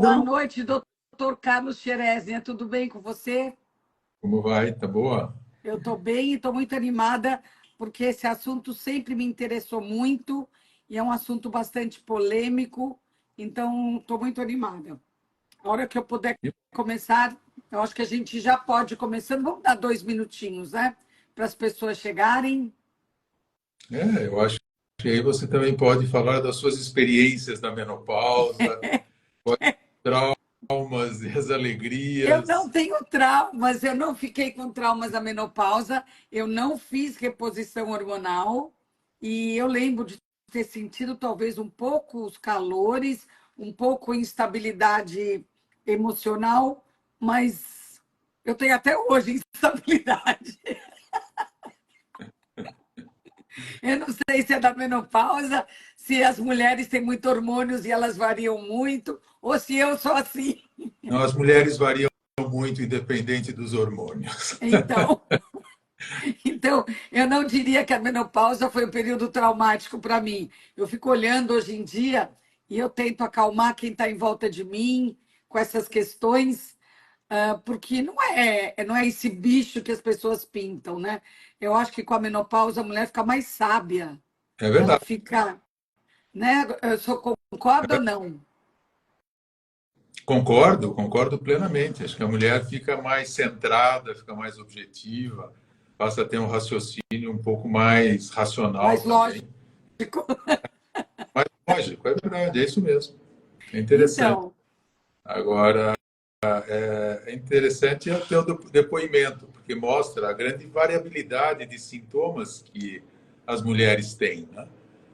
Boa noite, doutor Carlos Xereznia. Tudo bem com você? Como vai? Tá boa? Eu estou bem e estou muito animada, porque esse assunto sempre me interessou muito e é um assunto bastante polêmico, então estou muito animada. A hora que eu puder começar, eu acho que a gente já pode ir começando. Vamos dar 2 minutinhos, né? Para as pessoas chegarem. Eu acho que aí você também pode falar das suas experiências da menopausa, traumas e as Eu não alegrias. tenho traumas, eu não fiquei com traumas da menopausa, eu não fiz reposição hormonal e eu lembro de ter sentido talvez um pouco os calores, um pouco instabilidade emocional, mas eu tenho até hoje instabilidade. Eu não sei se é da menopausa, se as mulheres têm muito hormônios e elas variam muito, ou se eu sou assim. Não, as mulheres variam muito independente dos hormônios. Então, Então, eu não diria que a menopausa foi um período traumático para mim. Eu fico olhando hoje em dia e eu tento acalmar quem está em volta de mim com essas questões, porque não é esse bicho que as pessoas pintam, né? Eu acho que com a menopausa a mulher fica mais sábia, É ela verdade. fica, né? Eu só concordo ou não? Concordo plenamente. Acho que a mulher fica mais centrada, fica mais objetiva, passa a ter um raciocínio um pouco mais racional Mais lógico. também. Mais lógico, é verdade, é isso mesmo. É interessante. Então, Agora, é interessante o teu depoimento, porque mostra a grande variabilidade de sintomas que as mulheres têm, né?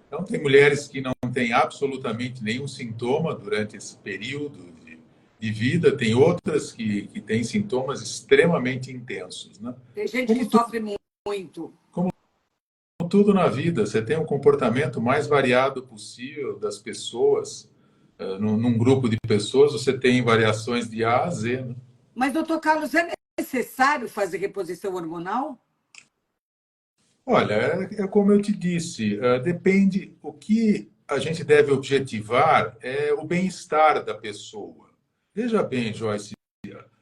Então, tem mulheres que não têm absolutamente nenhum sintoma durante esse período de vida, tem outras que têm sintomas extremamente intensos, né? tem gente que Como tu- sofre muito. como tudo na vida, você tem um comportamento mais variado possível das pessoas, num grupo de pessoas, você tem variações de A a Z, né? Mas, doutor Carlos, é necessário fazer reposição hormonal? Olha, é como eu te disse, depende, o que a gente deve objetivar é o bem-estar da pessoa. Veja bem, Joyce,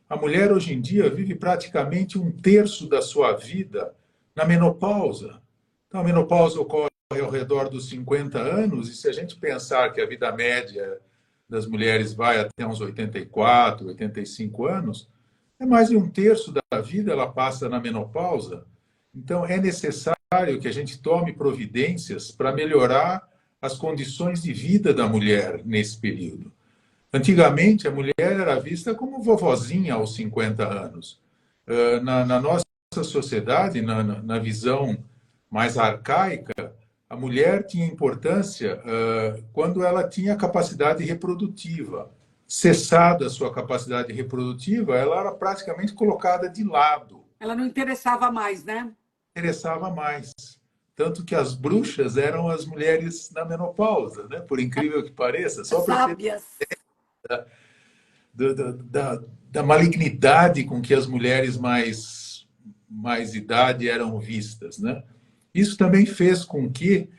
a mulher hoje em dia vive praticamente um terço da sua vida na menopausa. Então, a menopausa ocorre ao redor dos 50 anos, e se a gente pensar que a vida média das mulheres vai até uns 84, 85 anos, é mais de um terço da vida ela passa na menopausa. Então, é necessário que a gente tome providências para melhorar as condições de vida da mulher nesse período. Antigamente, a mulher era vista como vovozinha aos 50 anos. Na nossa sociedade, na visão mais arcaica, a mulher tinha importância quando ela tinha capacidade reprodutiva. Cessada a sua capacidade reprodutiva, ela era praticamente colocada de lado. Ela não interessava mais, né? Interessava mais. Tanto que as bruxas eram as mulheres na menopausa, né? Por incrível que pareça, só para ter Sábias. da malignidade com que as mulheres mais idade eram vistas, né? Isso também fez com que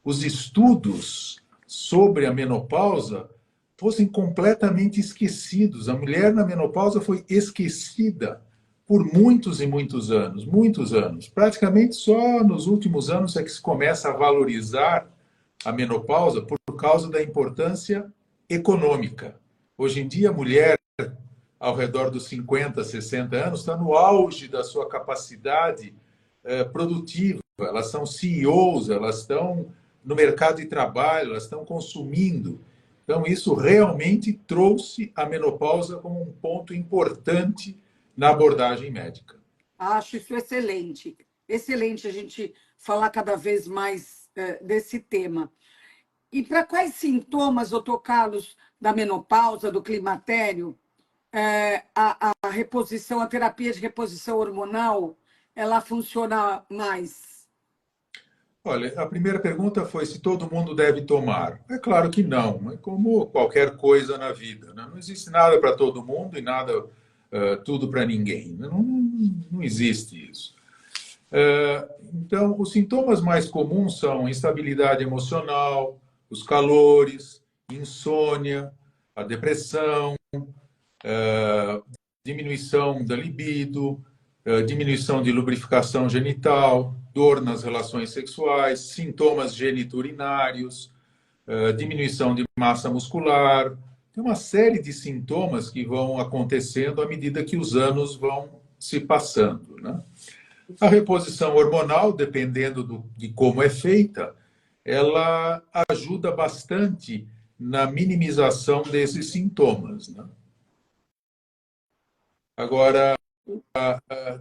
os estudos sobre a menopausa fossem completamente esquecidos. A mulher na menopausa foi esquecida por muitos e muitos anos, muitos anos. Praticamente só nos últimos anos é que se começa a valorizar a menopausa por causa da importância econômica. Hoje em dia, a mulher ao redor dos 50, 60 anos está no auge da sua capacidade produtiva. Elas são CEOs, elas estão no mercado de trabalho, elas estão consumindo. Então, isso realmente trouxe a menopausa como um ponto importante na abordagem médica. Acho isso excelente. Excelente a gente falar cada vez mais desse tema. E para quais sintomas, doutor Carlos, da menopausa, do climatério, a reposição, a terapia de reposição hormonal, ela funciona mais? Olha, a primeira pergunta foi se todo mundo deve tomar. É claro que não, é como qualquer coisa na vida, né? Não existe nada para todo mundo e nada, tudo para ninguém. Não existe isso. Então, os sintomas mais comuns são instabilidade emocional, os calores, insônia, a depressão, eh, diminuição da libido, diminuição de lubrificação genital, dor nas relações sexuais, sintomas geniturinários, diminuição de massa muscular. Tem uma série de sintomas que vão acontecendo à medida que os anos vão se passando, né? A reposição hormonal, dependendo de como é feita, ela ajuda bastante na minimização desses sintomas, né? Agora,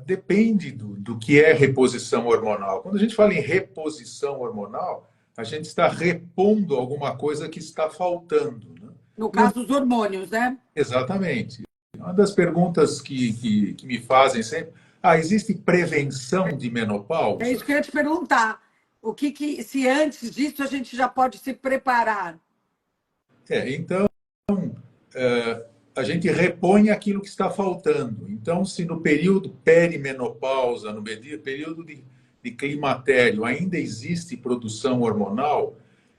depende do que é reposição hormonal. Quando a gente fala em reposição hormonal, a gente está repondo alguma coisa que está faltando, né? No Não, caso, os hormônios, né? exatamente. Uma das perguntas que me fazem sempre, existe prevenção de É isso menopausa? que eu ia te perguntar. Se antes disso a gente já pode se preparar? Então, a gente repõe aquilo que está faltando. Então, se no período perimenopausa, no período de climatério, ainda existe produção hormonal,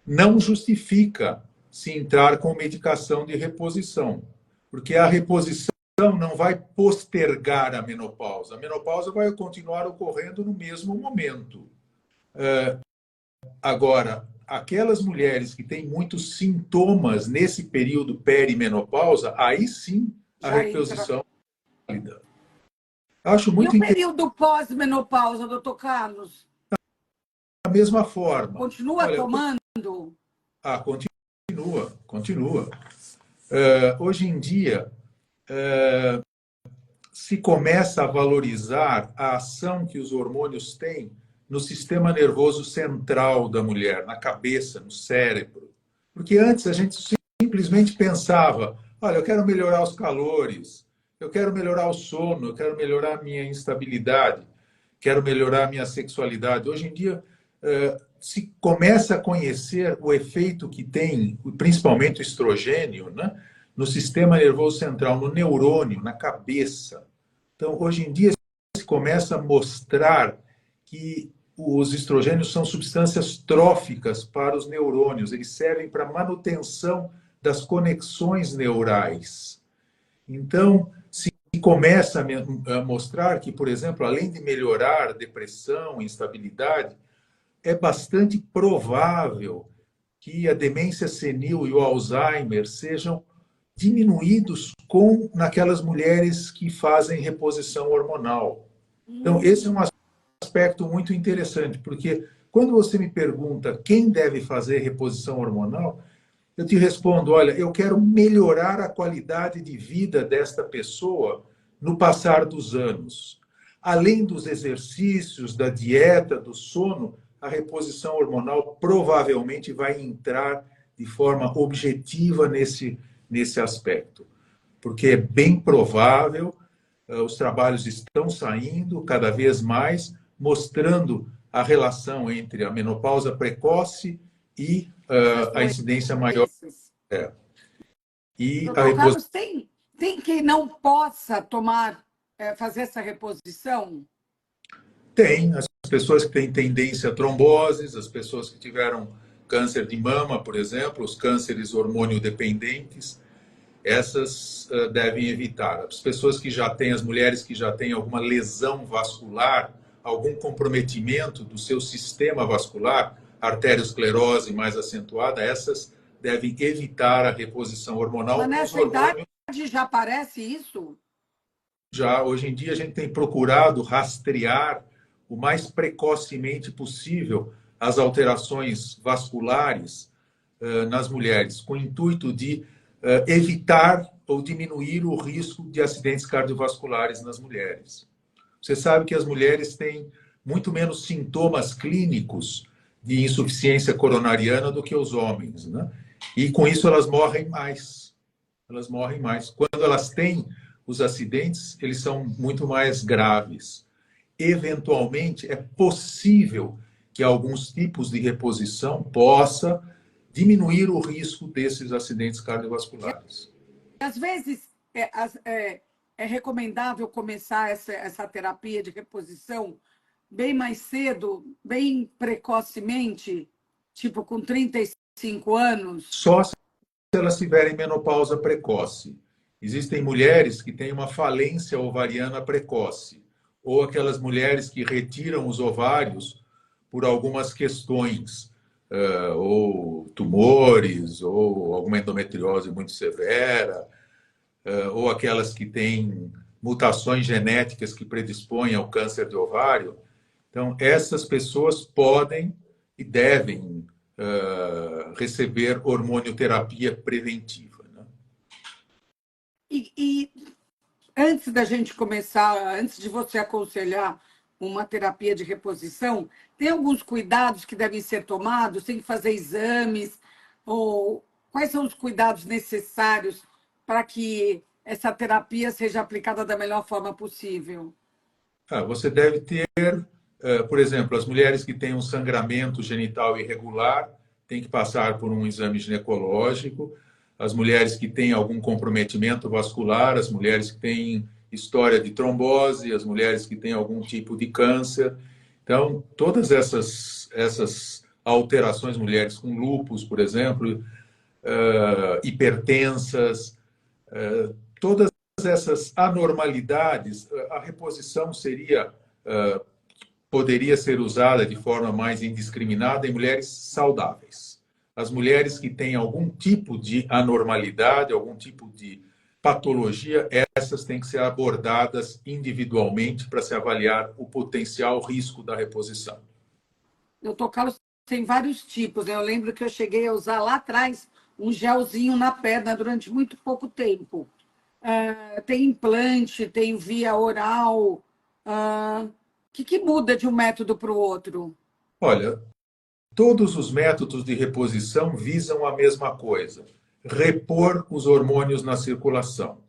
não justifica se entrar com medicação de reposição, porque a reposição não vai postergar a menopausa. A menopausa vai continuar ocorrendo no mesmo momento. Agora, aquelas mulheres que têm muitos sintomas nesse período perimenopausa, aí sim a Já entra. reposição é válida. Eu acho E o muito interessante período pós-menopausa, doutor Carlos? da mesma forma. Continua Olha, tomando? continua. Hoje em dia, se começa a valorizar a ação que os hormônios têm no sistema nervoso central da mulher, na cabeça, no cérebro. Porque antes a gente simplesmente pensava: olha, eu quero melhorar os calores, eu quero melhorar o sono, eu quero melhorar a minha instabilidade, quero melhorar a minha sexualidade. Hoje em dia, se começa a conhecer o efeito que tem, principalmente o estrogênio, né, no sistema nervoso central, no neurônio, na cabeça. Então, hoje em dia, se começa a mostrar que os estrogênios são substâncias tróficas para os neurônios, eles servem para a manutenção das conexões neurais. Então, se começa a mostrar que, por exemplo, além de melhorar depressão, instabilidade, é bastante provável que a demência senil e o Alzheimer sejam diminuídos naquelas mulheres que fazem reposição hormonal. Então, esse é um aspecto muito interessante, porque quando você me pergunta quem deve fazer reposição hormonal, eu te respondo: olha, eu quero melhorar a qualidade de vida desta pessoa no passar dos anos. Além dos exercícios, da dieta, do sono, a reposição hormonal provavelmente vai entrar de forma objetiva nesse aspecto. Porque é bem provável, os trabalhos estão saindo cada vez mais, mostrando a relação entre a menopausa precoce e a incidência maior. É. E a Doutor reposição Carlos, tem quem não possa fazer essa reposição? tem. As pessoas que têm tendência a tromboses, as pessoas que tiveram câncer de mama, por exemplo, os cânceres hormônio dependentes, essas devem evitar. As pessoas que já têm, as mulheres que já têm alguma lesão vascular, algum comprometimento do seu sistema vascular, arteriosclerose mais acentuada, essas devem evitar a reposição Mas hormonal com os nessa idade hormônios. já aparece isso? Já hoje em dia a gente tem procurado rastrear o mais precocemente possível as alterações vasculares nas mulheres, com o intuito de evitar ou diminuir o risco de acidentes cardiovasculares nas mulheres. Você sabe que as mulheres têm muito menos sintomas clínicos de insuficiência coronariana do que os homens, né? E com isso elas morrem mais. Elas morrem mais. Quando elas têm os acidentes, eles são muito mais graves. Eventualmente, é possível que alguns tipos de reposição possa diminuir o risco desses acidentes cardiovasculares. Às vezes, é recomendável começar essa terapia de reposição bem mais cedo, bem precocemente, tipo com 35 anos? Só elas tiverem menopausa precoce. Existem mulheres que têm uma falência ovariana precoce, ou aquelas mulheres que retiram os ovários por algumas questões, ou tumores, ou alguma endometriose muito severa, ou aquelas que têm mutações genéticas que predispõem ao câncer de ovário. Então, essas pessoas podem e devem receber hormonioterapia preventiva. Né? E antes da gente começar, antes de você aconselhar uma terapia de reposição, tem alguns cuidados que devem ser tomados? Tem que fazer exames? Ou quais são os cuidados necessários para que essa terapia seja aplicada da melhor forma possível? Você deve ter, por exemplo, as mulheres que têm um sangramento genital irregular têm que passar por um exame ginecológico. As mulheres que têm algum comprometimento vascular, as mulheres que têm história de trombose, as mulheres que têm algum tipo de câncer. Então, todas essas alterações, mulheres com lúpus, por exemplo, hipertensas, todas essas anormalidades, a reposição poderia ser usada de forma mais indiscriminada em mulheres saudáveis. As mulheres que têm algum tipo de anormalidade, algum tipo de patologia, essas têm que ser abordadas individualmente para se avaliar o potencial risco da reposição. Doutor Carlos, tem vários tipos, né? Eu lembro que eu cheguei a usar lá atrás um gelzinho na perna durante muito pouco tempo. Tem implante, tem via oral. O que muda de um método para o outro? Olha, todos os métodos de reposição visam a mesma coisa: repor os hormônios na circulação.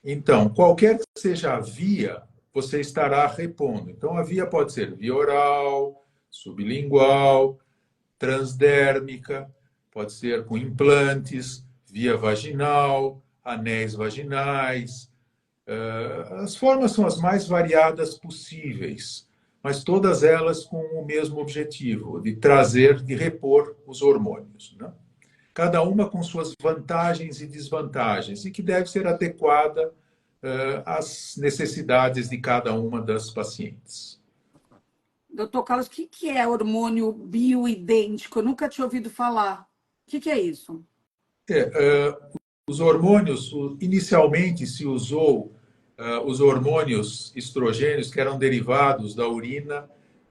Então, qualquer que seja a via, você estará repondo. Então, a via pode ser via oral, sublingual, transdérmica, pode ser com implantes, via vaginal, anéis vaginais. As formas são as mais variadas possíveis, mas todas elas com o mesmo objetivo, de trazer, de repor os hormônios. Né? Cada uma com suas vantagens e desvantagens, e que deve ser adequada às necessidades de cada uma das pacientes. Doutor Carlos, o que é hormônio bioidêntico? Eu nunca tinha ouvido falar. O que é isso? Os hormônios, inicialmente se usou os hormônios estrogênios que eram derivados da urina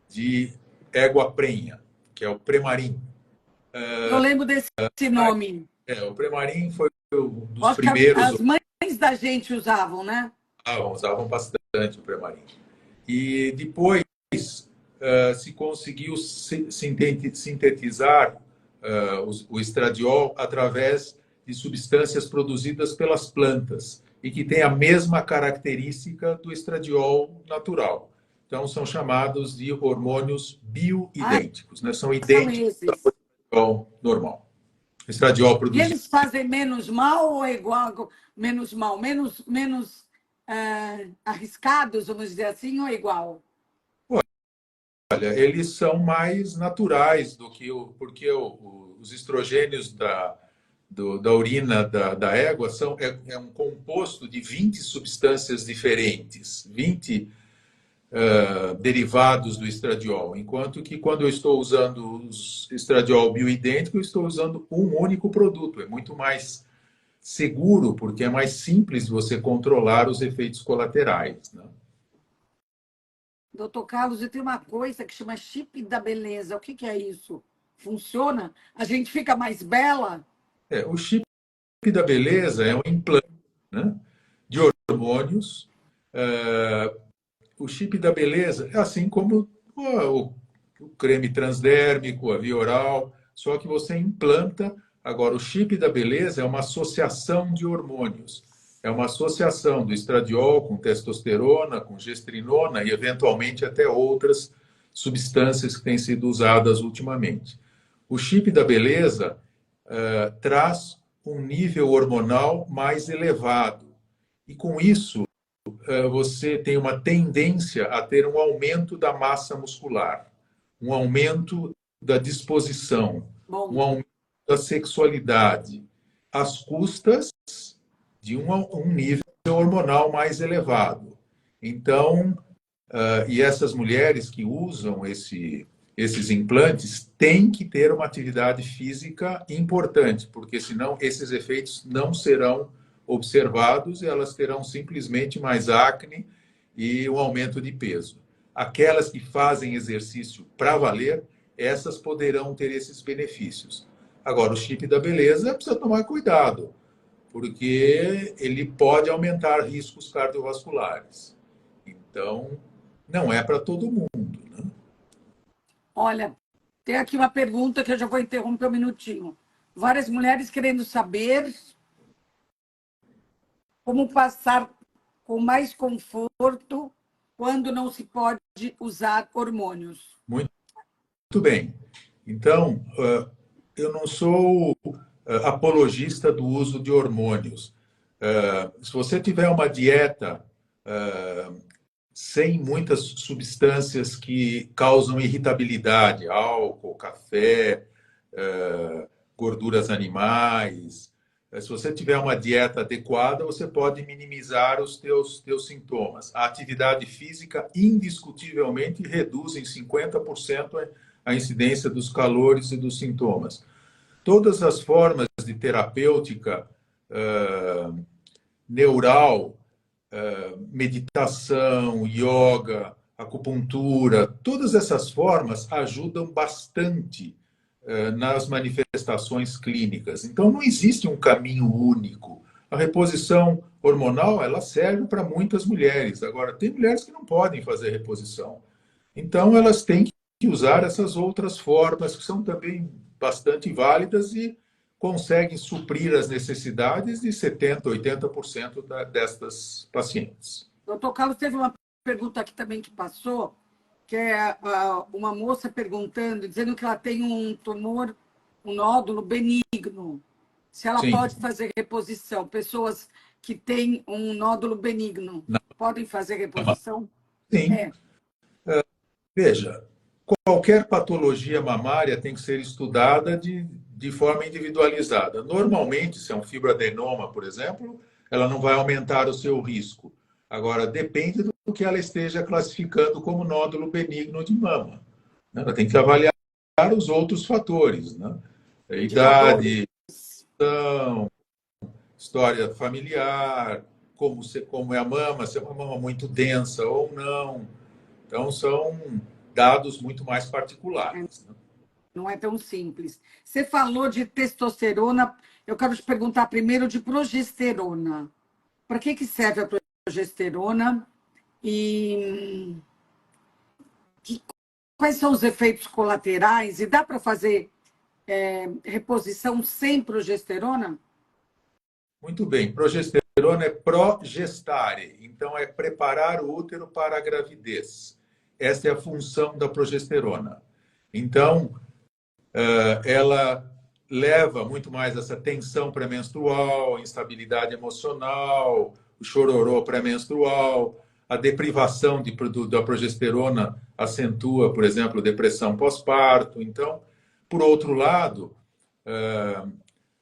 de égua prenha, que é o Premarin. Eu lembro desse nome. O Premarin foi um dos Acho que primeiros. as mães da gente usavam, né? Usavam bastante o Premarin. E depois se conseguiu sintetizar o estradiol através de substâncias produzidas pelas plantas e que têm a mesma característica do estradiol natural. Então, são chamados de hormônios bioidênticos, né? São idênticos ao estradiol normal. Estradiol produzido. E eles fazem menos mal ou é igual, menos mal, menos arriscados, vamos dizer assim, ou é igual? Olha, eles são mais naturais do que porque os estrogênios da urina da égua é um composto de 20 substâncias diferentes, 20 derivados do estradiol, enquanto que quando eu estou usando os estradiol bioidêntico, eu estou usando um único produto. É muito mais seguro, porque é mais simples você controlar os efeitos colaterais. Né? Doutor Carlos, eu tenho uma coisa que chama chip da beleza. O que é isso? Funciona? A gente fica mais bela? O chip da beleza é um implante, né, de hormônios. O chip da beleza é assim como o creme transdérmico, a via oral, só que você implanta. Agora, o chip da beleza é uma associação de hormônios. É uma associação do estradiol com testosterona, com gestrinona e, eventualmente, até outras substâncias que têm sido usadas ultimamente. O chip da beleza traz um nível hormonal mais elevado. E, com isso, você tem uma tendência a ter um aumento da massa muscular, um aumento da disposição, um aumento da sexualidade. às custas de um nível hormonal mais elevado. Então, e essas mulheres que usam esses implantes têm que ter uma atividade física importante, porque senão esses efeitos não serão observados e elas terão simplesmente mais acne e um aumento de peso. Aquelas que fazem exercício para valer, essas poderão ter esses benefícios. Agora, o chip da beleza precisa tomar cuidado, porque ele pode aumentar riscos cardiovasculares. Então, não é para todo mundo, né? Olha, tem aqui uma pergunta que eu já vou interromper um minutinho. Várias mulheres querendo saber como passar com mais conforto quando não se pode usar hormônios. Muito bem. Então, eu não sou apologista do uso de hormônios. Se você tiver uma dieta sem muitas substâncias que causam irritabilidade, álcool, café, gorduras animais. Se você tiver uma dieta adequada, você pode minimizar os teus sintomas. A atividade física, indiscutivelmente, reduz em 50% a incidência dos calores e dos sintomas. Todas as formas de terapêutica neural, meditação, yoga, acupuntura, todas essas formas ajudam bastante nas manifestações clínicas. Então, não existe um caminho único. A reposição hormonal, ela serve para muitas mulheres. Agora, tem mulheres que não podem fazer reposição. Então, elas têm que usar essas outras formas, que são também bastante válidas e conseguem suprir as necessidades de 70%, 80% destas pacientes. Doutor Carlos, teve uma pergunta aqui também que passou, que é uma moça perguntando, dizendo que ela tem um tumor, um nódulo benigno. Se ela Sim. pode fazer reposição. Pessoas que têm um nódulo benigno Não. podem fazer reposição? Sim. Veja, qualquer patologia mamária tem que ser estudada de forma individualizada. Normalmente, se é um fibroadenoma, por exemplo, ela não vai aumentar o seu risco. Agora, depende do que ela esteja classificando como nódulo benigno de mama. Ela tem que avaliar os outros fatores, né? A idade, história familiar, como é a mama, se é uma mama muito densa ou não. Então, são dados muito mais particulares. Né? Não é tão simples. Você falou de testosterona, eu quero te perguntar primeiro de progesterona. Para que serve a progesterona? E quais são os efeitos colaterais? E dá para fazer reposição sem progesterona? Muito bem. Progesterona é progestare, então é preparar o útero para a gravidez. Essa é a função da progesterona. Então, ela leva muito mais essa tensão pré-menstrual, instabilidade emocional, o chororô pré-menstrual, a deprivação da progesterona acentua, por exemplo, depressão pós-parto. Então, por outro lado,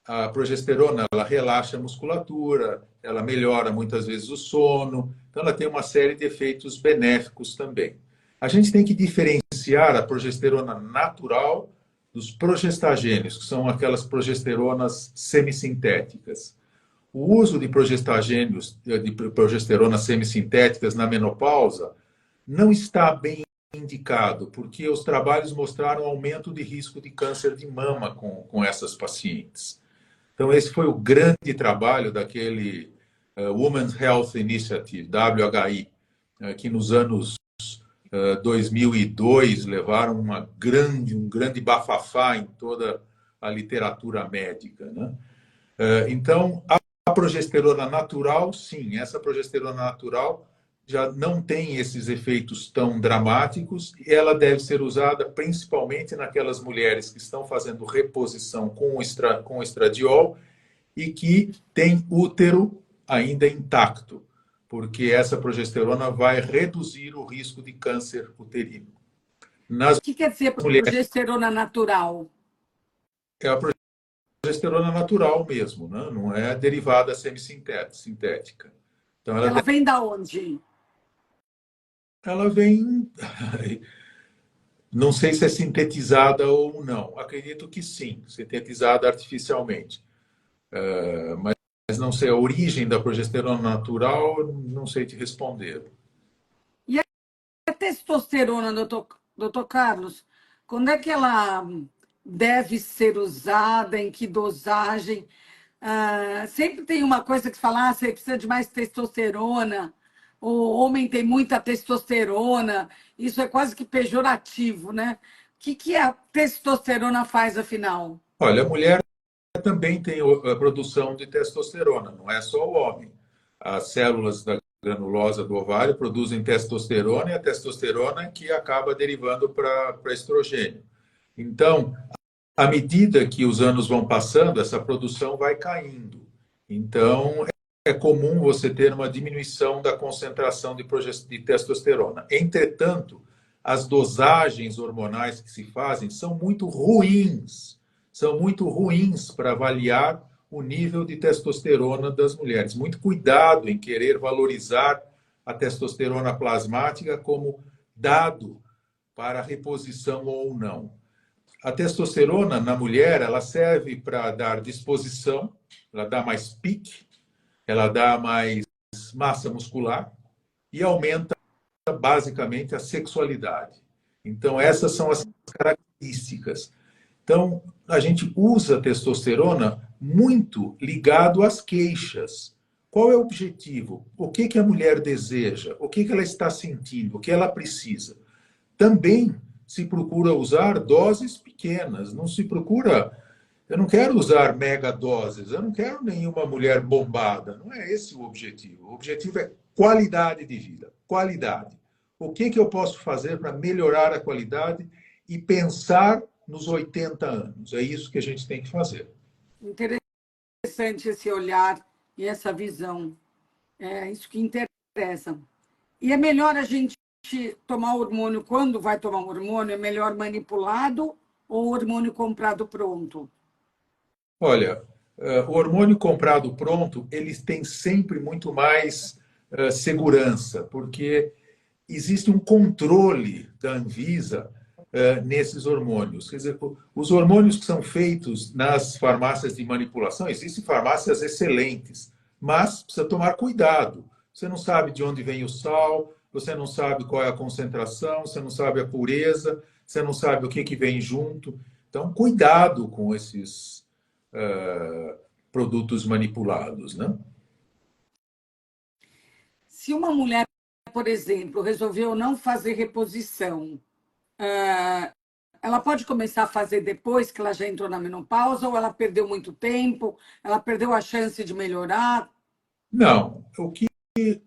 a progesterona ela relaxa a musculatura, ela melhora muitas vezes o sono, então ela tem uma série de efeitos benéficos também. A gente tem que diferenciar a progesterona natural dos progestagênios, que são aquelas progesteronas semissintéticas. O uso de progestagênios, de progesteronas semissintéticas na menopausa não está bem indicado, porque os trabalhos mostraram aumento de risco de câncer de mama com essas pacientes. Então, esse foi o grande trabalho daquele Women's Health Initiative, WHI, que nos anos 2002 levaram um grande bafafá em toda a literatura médica. Né? Então, a progesterona natural, sim, essa progesterona natural já não tem esses efeitos tão dramáticos e ela deve ser usada principalmente naquelas mulheres que estão fazendo reposição com o estradiol e que têm útero ainda intacto, porque essa progesterona vai reduzir o risco de câncer uterino. O que quer dizer progesterona natural? É a progesterona natural mesmo, né? Não é derivada semissintética. Então, Ela vem da onde? ela vem, não sei se é sintetizada ou não. Acredito que sim, sintetizada artificialmente. Mas não sei a origem da progesterona natural, não sei te responder. E a testosterona, doutor Carlos, quando é que ela deve ser usada, em que dosagem? Sempre tem uma coisa que fala, você precisa de mais testosterona, o homem tem muita testosterona, isso é quase que pejorativo, né? O que a testosterona faz, afinal? Olha, a mulher também tem a produção de testosterona, não é só o homem. As células da granulosa do ovário produzem testosterona e a testosterona é que acaba derivando para estrogênio. Então, à medida que os anos vão passando, essa produção vai caindo. Então, é comum você ter uma diminuição da concentração de testosterona. Entretanto, as dosagens hormonais que se fazem são muito ruins para avaliar o nível de testosterona das mulheres. Muito cuidado em querer valorizar a testosterona plasmática como dado para reposição ou não. A testosterona na mulher, ela serve para dar disposição, ela dá mais pique, ela dá mais massa muscular e aumenta basicamente a sexualidade. Então, essas são as características. Então, a gente usa a testosterona muito ligado às queixas. Qual é o objetivo? O que, que a mulher deseja? O que, que ela está sentindo? O que ela precisa? Também se procura usar doses pequenas, não se procura. Eu não quero usar mega doses, eu não quero nenhuma mulher bombada, não é esse o objetivo. O objetivo é qualidade de vida, qualidade. O que, que eu posso fazer para melhorar a qualidade e pensar nos 80 anos? É isso que a gente tem que fazer. Interessante esse olhar e essa visão. É isso que interessa. E é melhor a gente tomar hormônio, quando vai tomar um hormônio, é melhor manipulado ou hormônio comprado pronto? Olha, o hormônio comprado pronto, eles têm sempre muito mais segurança, porque existe um controle da Anvisa nesses hormônios. Quer dizer, os hormônios que são feitos nas farmácias de manipulação, existem farmácias excelentes, mas precisa tomar cuidado. Você não sabe de onde vem o sal, você não sabe qual é a concentração, você não sabe a pureza, você não sabe o que, que vem junto. Então, cuidado com esses produtos manipulados, né? Se uma mulher, por exemplo, resolveu não fazer reposição, ela pode começar a fazer depois que ela já entrou na menopausa ou ela perdeu muito tempo, ela perdeu a chance de melhorar? Não, o que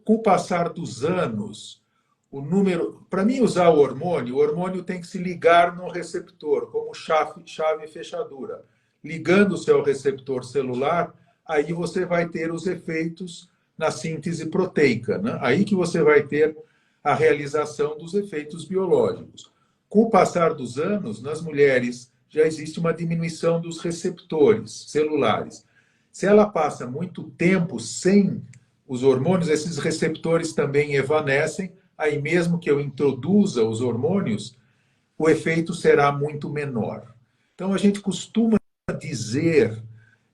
com o passar dos anos, o número, para mim usar o hormônio tem que se ligar no receptor, como chave e fechadura. Ligando-se ao receptor celular, aí você vai ter os efeitos na síntese proteica, né? Aí que você vai ter a realização dos efeitos biológicos. Com o passar dos anos, nas mulheres já existe uma diminuição dos receptores celulares. Se ela passa muito tempo sem os hormônios, esses receptores também evanescem, aí mesmo que eu introduza os hormônios, o efeito será muito menor. Então a gente costuma dizer,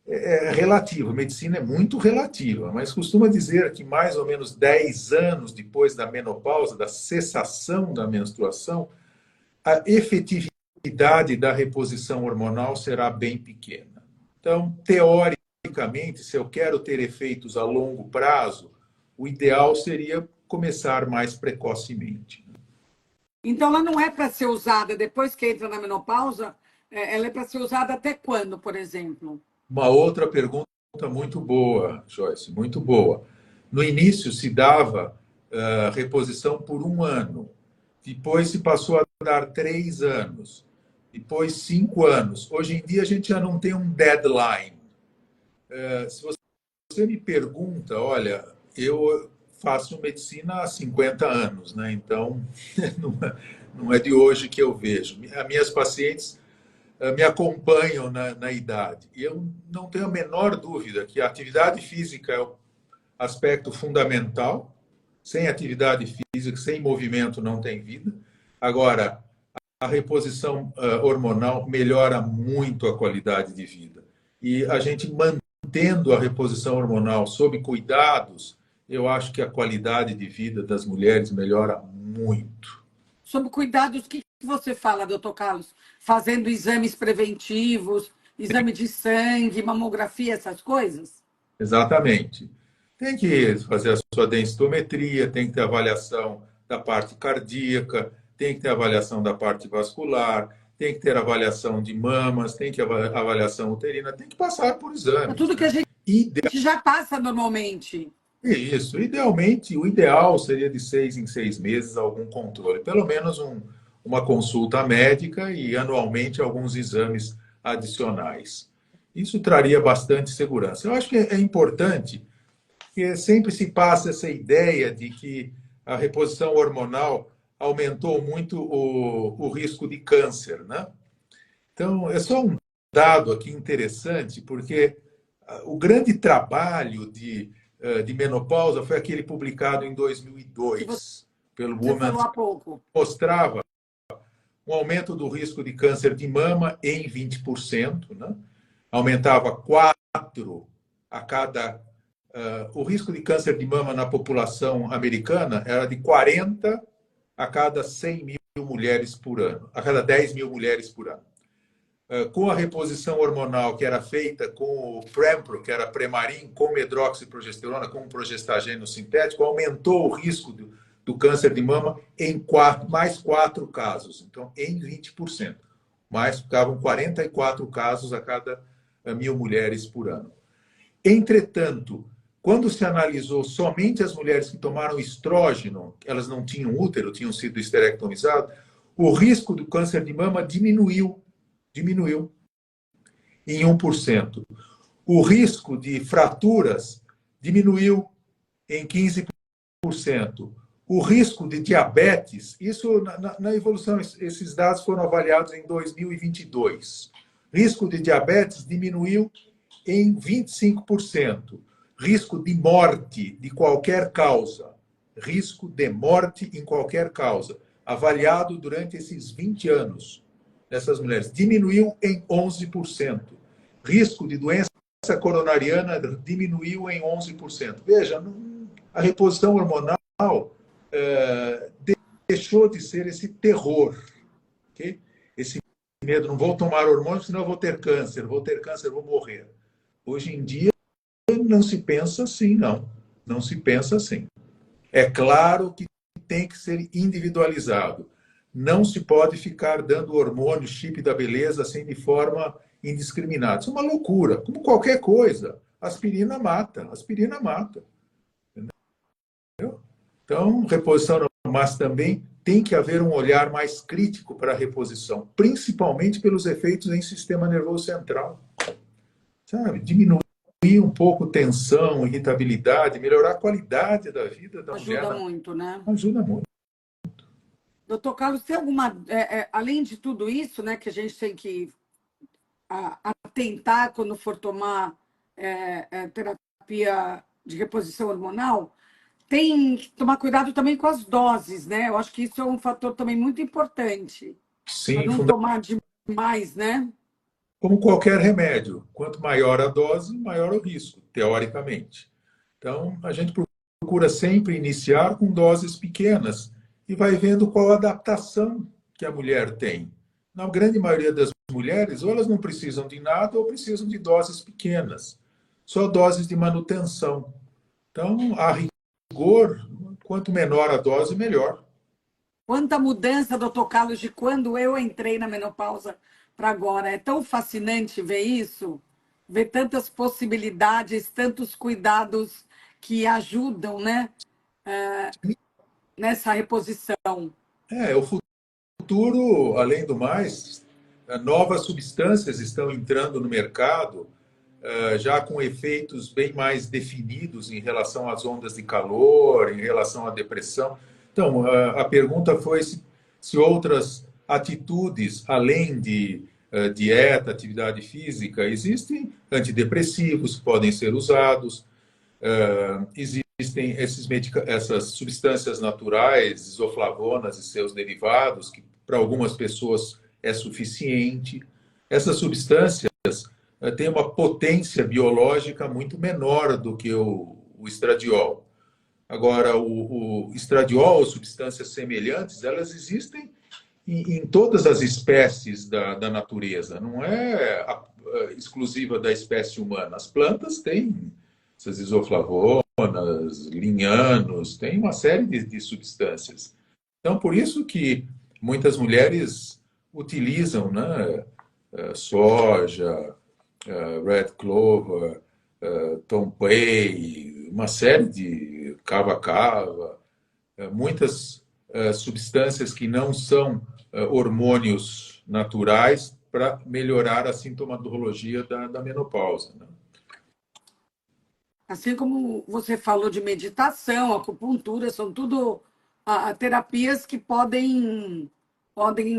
é relativo, a medicina é muito relativa, mas costuma dizer que mais ou menos 10 anos depois da menopausa, da cessação da menstruação, a efetividade da reposição hormonal será bem pequena. Então, teoricamente, se eu quero ter efeitos a longo prazo, o ideal seria começar mais precocemente. Então, ela não é para ser usada depois que entra na menopausa, ela é para ser usada até quando, por exemplo? Uma outra pergunta muito boa, Joyce, muito boa. No início se dava reposição por 1 ano, depois se passou a dar 3 anos, depois 5 anos. Hoje em dia a gente já não tem um deadline. Se você me pergunta, olha, eu faço medicina há 50 anos, né? Então não é de hoje que eu vejo. As minhas pacientes me acompanham na idade. E eu não tenho a menor dúvida que a atividade física é o aspecto fundamental. Sem atividade física, sem movimento, não tem vida. Agora, a reposição hormonal melhora muito a qualidade de vida. E a gente mantendo a reposição hormonal sob cuidados, eu acho que a qualidade de vida das mulheres melhora muito. Sobre cuidados, o que você fala, doutor Carlos? Fazendo exames preventivos, exame de sangue, mamografia, essas coisas? Exatamente. Tem que fazer a sua densitometria, tem que ter avaliação da parte cardíaca, tem que ter avaliação da parte vascular, tem que ter avaliação de mamas, tem que ter avaliação uterina, tem que passar por É exames, tudo que a né? gente já passa normalmente. Isso. Idealmente, o ideal seria de 6 em 6 meses algum controle, pelo menos uma consulta médica e anualmente alguns exames adicionais. Isso traria bastante segurança. Eu acho que é importante que sempre se passa essa ideia de que a reposição hormonal aumentou muito o risco de câncer, né? Então, é só um dado aqui interessante, porque o grande trabalho de menopausa foi aquele publicado em Que 2002 pelo você Women's falou há Health, pouco. mostrava um aumento do risco de câncer de mama em 20%, né? Aumentava 4 a cada. O risco de câncer de mama na população americana era de 40 a cada 100 mil mulheres por ano, a cada 10 mil mulheres por ano. Com a reposição hormonal que era feita com o Prempro, que era Premarin, com medroxiprogesterona, com progestagênio sintético, aumentou o risco do câncer de mama em mais 4 casos. Então, em 20%. Mas ficavam 44 casos a cada 1.000 mulheres por ano. Entretanto, quando se analisou somente as mulheres que tomaram estrógeno, elas não tinham útero, tinham sido esterectomizadas, o risco do câncer de mama diminuiu em 1%. O risco de fraturas diminuiu em 15%. O risco de diabetes, isso na evolução, esses dados foram avaliados em 2022. Risco de diabetes diminuiu em 25%. Risco de morte de qualquer causa, risco de morte em qualquer causa, avaliado durante esses 20 anos dessas mulheres, diminuiu em 11%. Risco de doença coronariana diminuiu em 11%. Veja, a reposição hormonal deixou de ser esse terror, okay? Esse medo, não vou tomar hormônio, senão eu vou ter câncer, vou morrer. Hoje em dia, não se pensa assim, não. Não se pensa assim. É claro que tem que ser individualizado. Não se pode ficar dando hormônio, chip da beleza, assim, de forma indiscriminada. Isso é uma loucura. Como qualquer coisa. Aspirina mata. Aspirina mata. Entendeu? Então, reposição não, mas também tem que haver um olhar mais crítico para a reposição, principalmente pelos efeitos em sistema nervoso central. Sabe? Diminuir um pouco tensão, irritabilidade, melhorar a qualidade da vida da mulher. Ajuda muito, né? Ajuda muito. Doutor Carlos, tem alguma. Além de tudo isso, né, que a gente tem que atentar quando for tomar terapia de reposição hormonal, tem que tomar cuidado também com as doses, né? Eu acho que isso é um fator também muito importante. Sim, para não tomar demais, né? Como qualquer remédio, quanto maior a dose, maior o risco, teoricamente. Então, a gente procura sempre iniciar com doses pequenas e vai vendo qual a adaptação que a mulher tem. Na grande maioria das mulheres, ou elas não precisam de nada ou precisam de doses pequenas, só doses de manutenção. Então, a rigor, quanto menor a dose, melhor. Quanta mudança, doutor Carlos, de quando eu entrei na menopausa para agora. É tão fascinante ver isso, ver tantas possibilidades, tantos cuidados que ajudam, né? Nessa reposição. O futuro, além do mais, novas substâncias estão entrando no mercado, já com efeitos bem mais definidos em relação às ondas de calor, em relação à depressão. Então, a pergunta foi se outras atitudes, além de dieta, atividade física. Existem antidepressivos que podem ser usados, existem essas substâncias naturais, isoflavonas e seus derivados, que para algumas pessoas é suficiente. Essas substâncias têm uma potência biológica muito menor do que o estradiol. Agora, o estradiol, substâncias semelhantes, elas existem em todas as espécies da natureza, não é exclusiva da espécie humana. As plantas têm essas isoflavonas, linhanos, tem uma série de substâncias. Então, por isso que muitas mulheres utilizam, né, soja, red clover, tompei, uma série de cava-cava, muitas substâncias que não são hormônios naturais para melhorar a sintomatologia da menopausa. Né? Assim como você falou de meditação, acupuntura, são tudo terapias que podem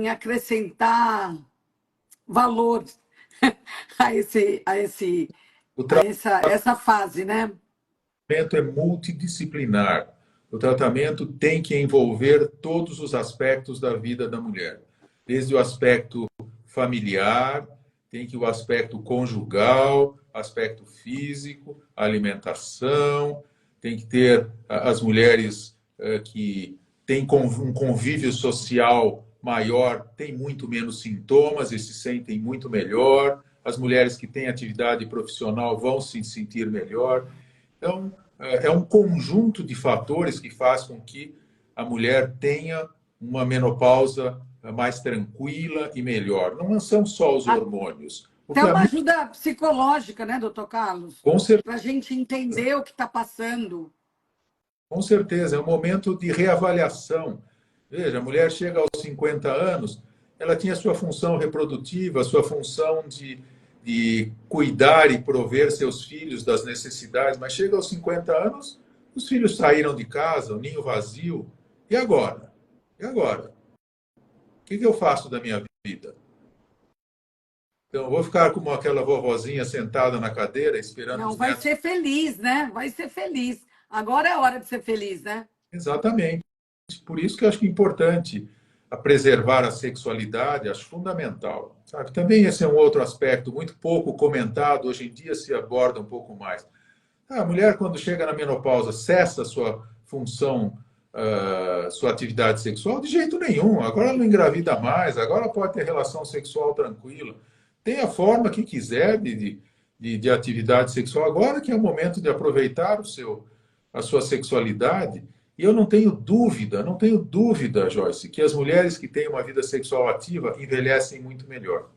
acrescentar valor O essa fase, né? tratamento é multidisciplinar. O tratamento tem que envolver todos os aspectos da vida da mulher, desde o aspecto familiar, tem que o aspecto conjugal, aspecto físico, alimentação, tem que ter as mulheres que têm um convívio social maior, têm muito menos sintomas e se sentem muito melhor. As mulheres que têm atividade profissional vão se sentir melhor. Então, é um conjunto de fatores que faz com que a mulher tenha uma menopausa mais tranquila e melhor. Não são só os hormônios. Tem uma ajuda psicológica, né, doutor Carlos? Para a gente entender o que está passando. Com certeza, é um momento de reavaliação. Veja, a mulher chega aos 50 anos, ela tinha sua função reprodutiva, sua função de cuidar e prover seus filhos das necessidades, mas chega aos 50 anos, os filhos saíram de casa, o ninho vazio. E agora? E agora? O que eu faço da minha vida? Então, eu vou ficar como aquela vovozinha sentada na cadeira, esperando Não, os vai netos. ser feliz, né? Vai ser feliz. Agora é a hora de ser feliz, né? Exatamente. Por isso que eu acho que é importante a preservar a sexualidade, acho fundamental. Sabe? Também esse é um outro aspecto muito pouco comentado, hoje em dia se aborda um pouco mais. A mulher, quando chega na menopausa, cessa a sua função, sua atividade sexual? De jeito nenhum. Agora ela não engravida mais, agora pode ter relação sexual tranquila. Tem a forma que quiser de atividade sexual. Agora que é o momento de aproveitar a sua sexualidade. E eu não tenho dúvida, não tenho dúvida, Joyce, que as mulheres que têm uma vida sexual ativa envelhecem muito melhor.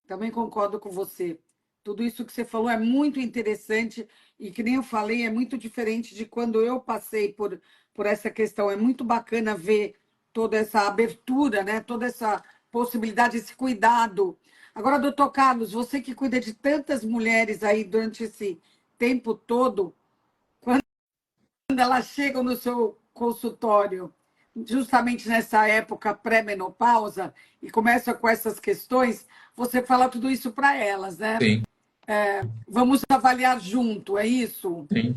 Também concordo com você. Tudo isso que você falou é muito interessante e, que nem eu falei, é muito diferente de quando eu passei por essa questão. É muito bacana ver toda essa abertura, né? Toda essa possibilidade, esse cuidado. Agora, doutor Carlos, você que cuida de tantas mulheres aí durante esse tempo todo, quando elas chegam no seu consultório, justamente nessa época pré-menopausa, e começa com essas questões, você fala tudo isso para elas, né? Sim, Vamos avaliar junto, é isso? sim.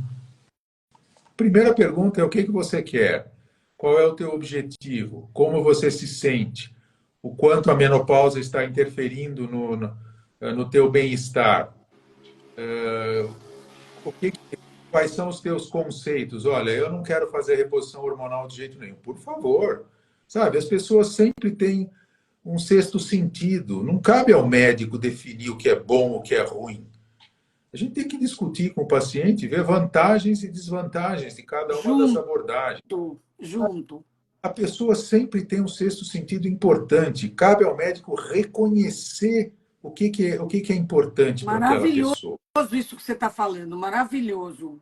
Primeira pergunta é o que você quer? Qual é o teu objetivo? Como você se sente? O quanto a menopausa está interferindo no teu bem-estar? Quais são os teus conceitos? Olha, eu não quero fazer reposição hormonal de jeito nenhum. Por favor. Sabe, as pessoas sempre têm um sexto sentido. Não cabe ao médico definir o que é bom, o que é ruim. A gente tem que discutir com o paciente, ver vantagens e desvantagens de cada uma das abordagens. Junto. A pessoa sempre tem um sexto sentido importante. Cabe ao médico reconhecer o que é importante para aquela pessoa. Maravilhoso isso que você está falando, maravilhoso.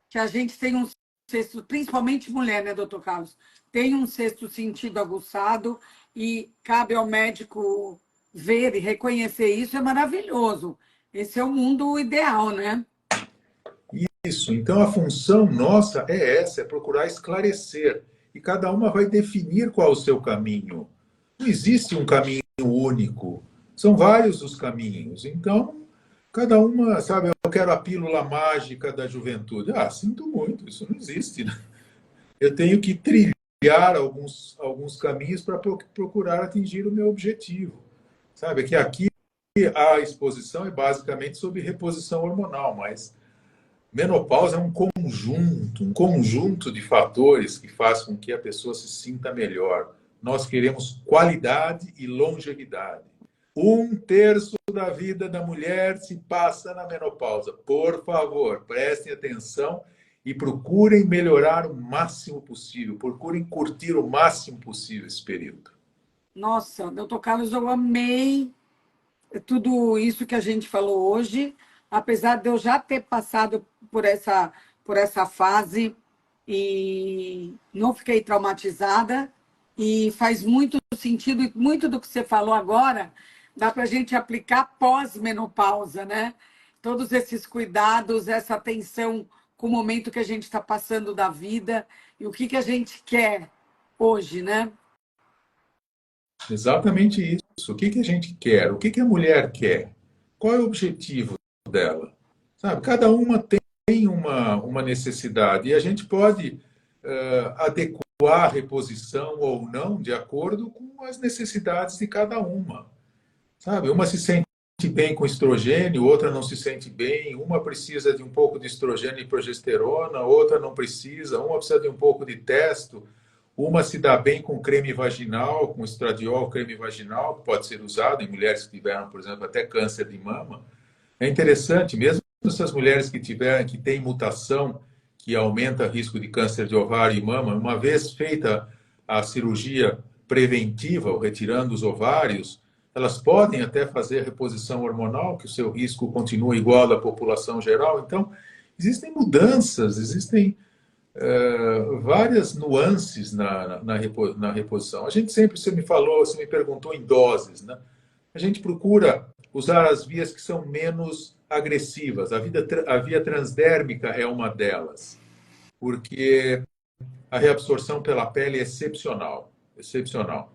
Que a gente tem um sexto, principalmente mulher, né, doutor Carlos? Tem um sexto sentido aguçado e cabe ao médico ver e reconhecer isso, é maravilhoso. Esse é o mundo ideal, né? Isso. Então, a função nossa é essa, é procurar esclarecer. E cada uma vai definir qual é o seu caminho. Não existe um caminho único. São vários os caminhos. Então, cada uma, sabe, eu quero a pílula mágica da juventude. Ah, sinto muito, isso não existe, né? Eu tenho que trilhar alguns caminhos para procurar atingir o meu objetivo. Sabe, que aqui a exposição é basicamente sobre reposição hormonal, mas menopausa é um conjunto de fatores que faz com que a pessoa se sinta melhor. Nós queremos qualidade e longevidade. Um terço da vida da mulher se passa na menopausa. Por favor, prestem atenção e procurem melhorar o máximo possível, procurem curtir o máximo possível esse período. Nossa, doutor Carlos, eu amei tudo isso que a gente falou hoje, apesar de eu já ter passado por essa fase e não fiquei traumatizada, e faz muito sentido, e muito do que você falou agora dá para a gente aplicar pós-menopausa, né? Todos esses cuidados, essa atenção com o momento que a gente está passando da vida e o que a gente quer hoje, né? Exatamente isso. O que que a gente quer? O que que a mulher quer? Qual é o objetivo dela? Sabe, cada uma tem uma necessidade e a gente pode adequar a reposição ou não de acordo com as necessidades de cada uma. Sabe, uma se sente bem com estrogênio, outra não se sente bem, uma precisa de um pouco de estrogênio e progesterona, outra não precisa, uma precisa de um pouco de testo, uma se dá bem com creme vaginal, com estradiol, creme vaginal, que pode ser usado em mulheres que tiveram, por exemplo, até câncer de mama. É interessante, mesmo essas mulheres que têm mutação que aumenta o risco de câncer de ovário e mama, uma vez feita a cirurgia preventiva, ou retirando os ovários, elas podem até fazer reposição hormonal, que o seu risco continua igual da população geral. Então, existem mudanças, existem várias nuances na reposição. A gente sempre, você me falou, você me perguntou em doses, né? A gente procura usar as vias que são menos agressivas. A via transdérmica é uma delas, porque a reabsorção pela pele é excepcional, excepcional.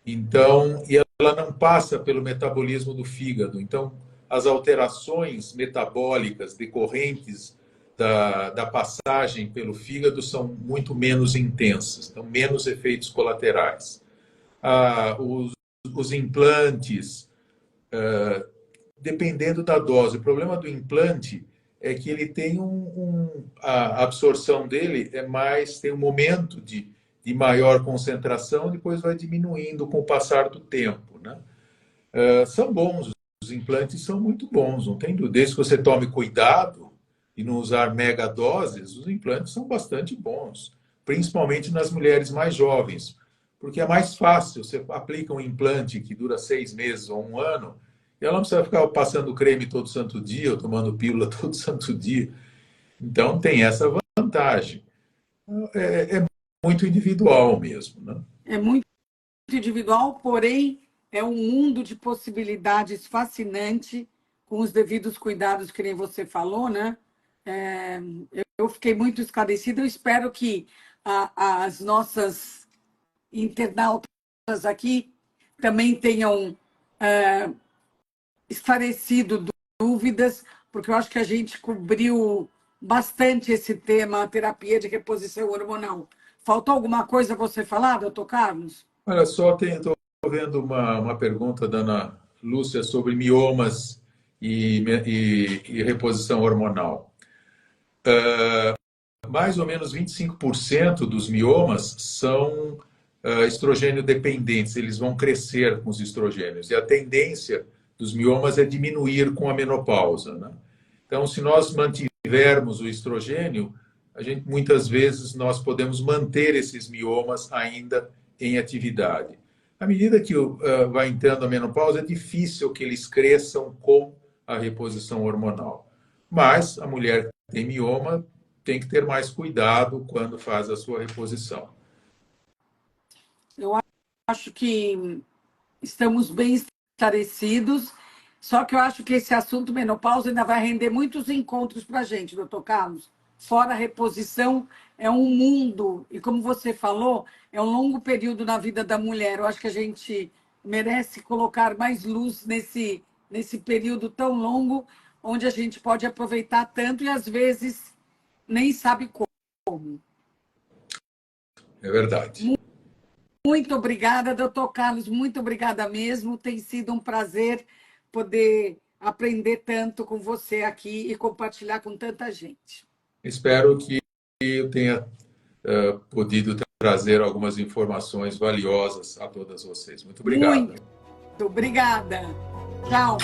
Então, e ela não passa pelo metabolismo do fígado. Então, as alterações metabólicas decorrentes da passagem pelo fígado são muito menos intensas, então menos efeitos colaterais. Os implantes, dependendo da dose. O problema do implante é que ele tem a absorção dele é mais, tem um momento de maior concentração, depois vai diminuindo com o passar do tempo, né? São bons, os implantes são muito bons, não tem dúvida. Desde que você tome cuidado e não usar mega doses, os implantes são bastante bons, principalmente nas mulheres mais jovens, porque é mais fácil. Você aplica um implante que dura 6 meses ou um ano, e ela não precisa ficar passando creme todo santo dia ou tomando pílula todo santo dia. Então, tem essa vantagem. É muito individual mesmo, né? É muito individual, porém é um mundo de possibilidades fascinante, com os devidos cuidados, que nem você falou, né? É, eu fiquei muito esclarecida. Eu espero que as nossas internautas aqui também tenham esclarecido dúvidas, porque eu acho que a gente cobriu bastante esse tema, terapia de reposição hormonal. Faltou alguma coisa você falar, doutor Carlos? Olha só, estou vendo uma pergunta da Ana Lúcia sobre miomas e reposição hormonal. Mais ou menos 25% dos miomas são estrogênio dependentes, eles vão crescer com os estrogênios. E a tendência dos miomas é diminuir com a menopausa, né? Então, se nós mantivermos o estrogênio, muitas vezes nós podemos manter esses miomas ainda em atividade. À medida que vai entrando a menopausa, é difícil que eles cresçam com a reposição hormonal. Mas a mulher que tem mioma tem que ter mais cuidado quando faz a sua reposição. Eu acho que estamos bem esclarecidos, só que eu acho que esse assunto menopausa ainda vai render muitos encontros para a gente, doutor Carlos. fora a reposição, é um mundo. E como você falou, é um longo período na vida da mulher. Eu acho que a gente merece colocar mais luz nesse período tão longo, onde a gente pode aproveitar tanto e às vezes nem sabe como. É verdade. Muito obrigada, doutor Carlos, muito obrigada mesmo. Tem sido um prazer poder aprender tanto com você aqui e compartilhar com tanta gente. Espero que eu tenha podido trazer algumas informações valiosas a todas vocês. Muito obrigado. Muito obrigada. Tchau.